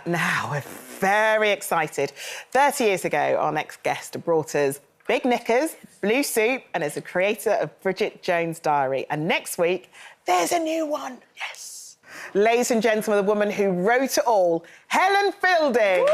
Now, we're very excited. 30 years ago, our next guest brought us big knickers, blue soup, and is the creator of Bridget Jones' Diary. And next week, there's a new one. Yes. Ladies and gentlemen, the woman who wrote it all, Helen Fielding.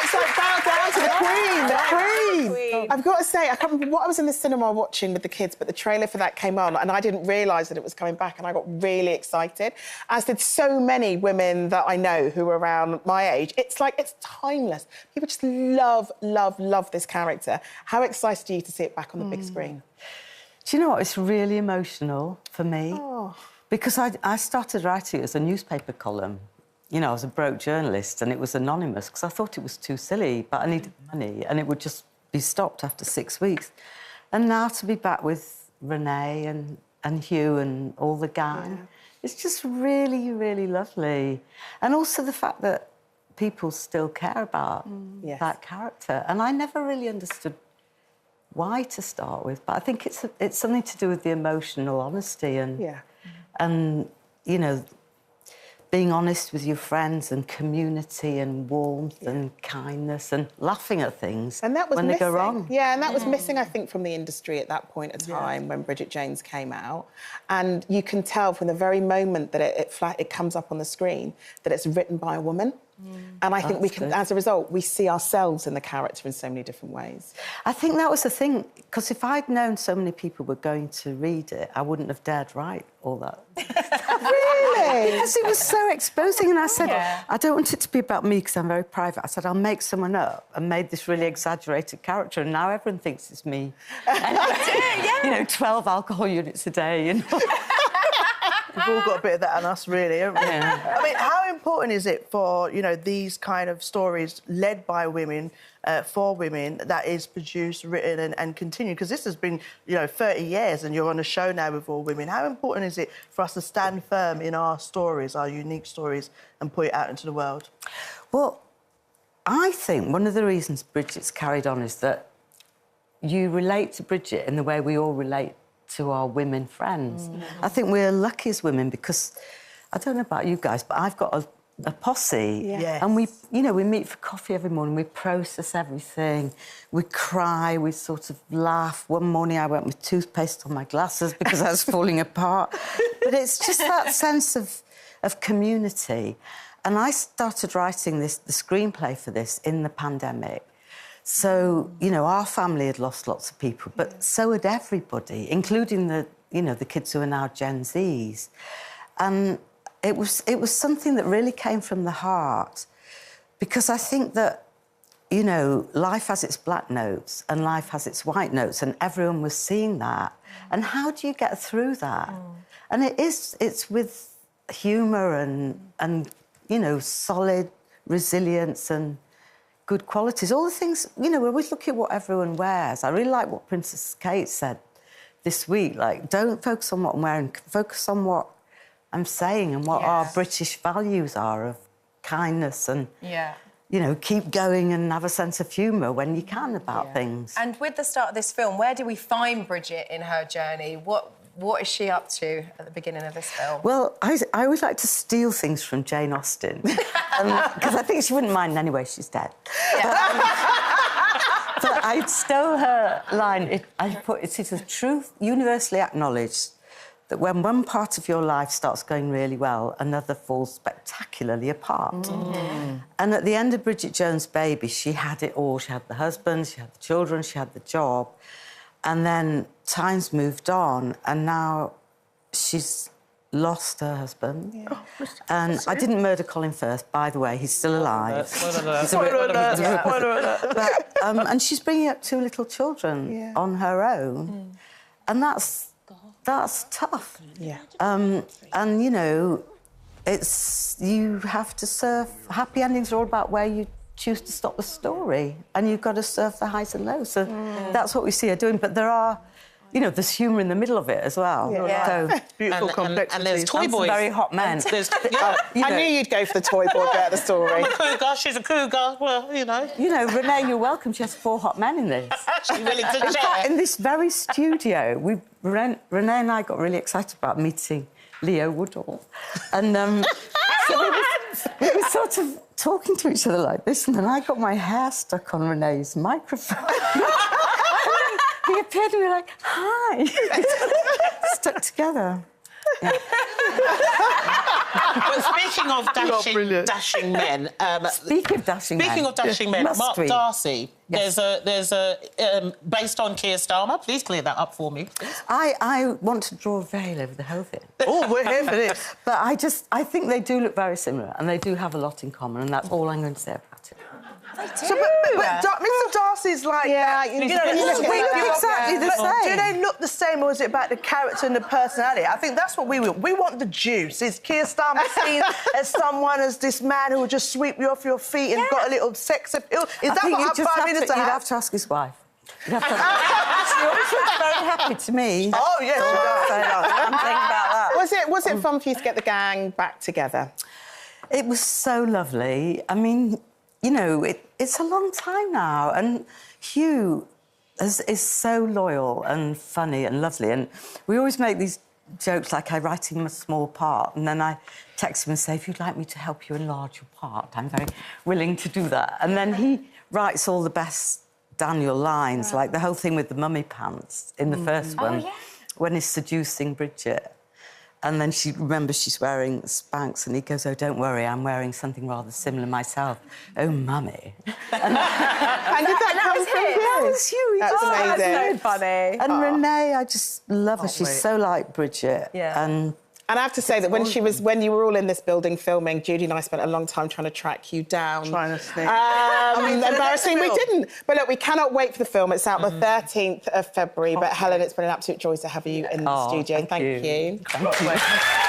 It's like bow down to the Queen, the Queen. I've got to say, I can't remember what I was in the cinema watching with the kids, but the trailer for that came on and I didn't realise that it was coming back and I got really excited, as did so many women that I know who are around my age. It's like, it's timeless. People just love, love, love this character. How excited are you to see it back on the big screen? Do you know what? It's really emotional for me. Oh. Because I started writing as a newspaper column. You know, I was a broke journalist and it was anonymous because I thought it was too silly, but I needed money and it would just be stopped after 6 weeks. And now to be back with Renee and Hugh and all the gang, it's just really, really lovely. And also the fact that people still care about that character. And I never really understood why to start with, but I think it's something to do with the emotional honesty and you know, being honest with your friends and community and warmth and kindness and laughing at things and that was when they go wrong. Yeah, and that was missing, I think, from the industry at that point of time when Bridget Jones came out. And you can tell from the very moment that it comes up on the screen that it's written by a woman. And I think we can, as a result, we see ourselves in the character in so many different ways. I think that was the thing, because if I'd known so many people were going to read it, I wouldn't have dared write all that. Really? Because it was so exposing, and I said, I don't want it to be about me because I'm very private. I said, I'll make someone up, and made this really exaggerated character, and now everyone thinks it's me. And you know, 12 alcohol units a day, you know. We've all got a bit of that in us, really, haven't we? Yeah. I mean, how important is it for, you know, these kind of stories led by women, for women, that is produced, written and continued? Because this has been, you know, 30 years and you're on a show now with all women. How important is it for us to stand firm in our stories, our unique stories, and put it out into the world? Well, I think one of the reasons Bridget's carried on is that you relate to Bridget in the way we all relate to our women friends. I think we're lucky as women because, I don't know about you guys, but I've got a posse. And we, you know, we meet for coffee every morning, we process everything, we cry, we sort of laugh. One morning I went with toothpaste on my glasses because I was falling apart. But it's just that sense of community. And I started writing the screenplay for this in the pandemic. So, you know, our family had lost lots of people, but so had everybody, including the kids who are now Gen Zs. And it was something that really came from the heart, because I think that, you know, life has its black notes and life has its white notes, and everyone was seeing that. And how do you get through that? And it's with humour and, you know, solid resilience and good qualities, all the things, you know, we always look at what everyone wears. I really like what Princess Kate said this week, like, don't focus on what I'm wearing, focus on what I'm saying and what our British values are of kindness and, you know, keep going and have a sense of humour when you can about things. And with the start of this film, where do we find Bridget in her journey? What is she up to at the beginning of this film? Well, I always like to steal things from Jane Austen, because I think she wouldn't mind anyway, she's dead. But I stole her line. It is a truth universally acknowledged that when one part of your life starts going really well, another falls spectacularly apart. And at the end of Bridget Jones' Baby, she had it all. She had the husband, she had the children, she had the job. And then times moved on, and now she's lost her husband. And I didn't murder Colin Firth, by the way. He's still alive. And she's bringing up 2 little children on her own. And that's tough. And, you know, you have to serve... Happy endings are all about where you choose to stop the story, and you've got to surf the highs and lows. So that's what we see her doing. But there are you know, there's humour in the middle of it as well. Yeah. So, Beautiful complexity. And there's toy and some boys. very hot men. I knew you'd go for the toy boy bit of the story. I'm a cougar, she's a cougar. Well, you know. You know, Renee, you're welcome. She has 4 hot men in this. She's willing to In fact, share. in this very studio, Renee and I got really excited about meeting Leo Woodall. And so we were sort of talking to each other like this, and then I got my hair stuck on Renee's microphone. He appeared and we were like, hi. Stuck together. Yeah. But speaking of dashing men... Speaking of dashing men... Mark Must we? Darcy, Yes. there's a based on Keir Starmer. Please clear that up for me. I want to draw a veil over the whole thing. Oh, we're here for this. But I think they do look very similar, and they do have a lot in common, and that's all I'm going to say about it. So, but Mr Darcy's like... Yeah, that, you know, look exactly the but same. do they look the same, or is it about the character and the personality? I think that's what we want. We want the juice. Is Keir Starmer seen as someone, as this man who will just sweep you off your feet and got a little sex appeal? Is that what I'm 5 minutes you'd have to ask his wife. You'd have to she always looks very happy to me. Oh, yes, she does. I'm thinking about that. Was it fun for you to get the gang back together? It was so lovely. I mean, you know, it's a long time now, and Hugh is so loyal and funny and lovely, and we always make these jokes like I write him a small part, and then I text him and say, if you'd like me to help you enlarge your part, I'm very willing to do that. And then he writes all the best Daniel lines, like the whole thing with the mummy pants in the first one, when he's seducing Bridget. And then she remembers she's wearing Spanx, and he goes, oh, don't worry, I'm wearing something rather similar myself. Oh, mummy. And did that come from you? That was Hugh. That's amazing. That's so funny. And Renee, I just love her. She's so like Bridget. Yeah. And I have to say that when you were all in this building filming, Judy and I spent a long time trying to track you down. Trying to sneak. Embarrassing, we didn't. But look, we cannot wait for the film. It's out the 13th of February. But Helen, it's been an absolute joy to have you in the studio. Thank you. Thank you.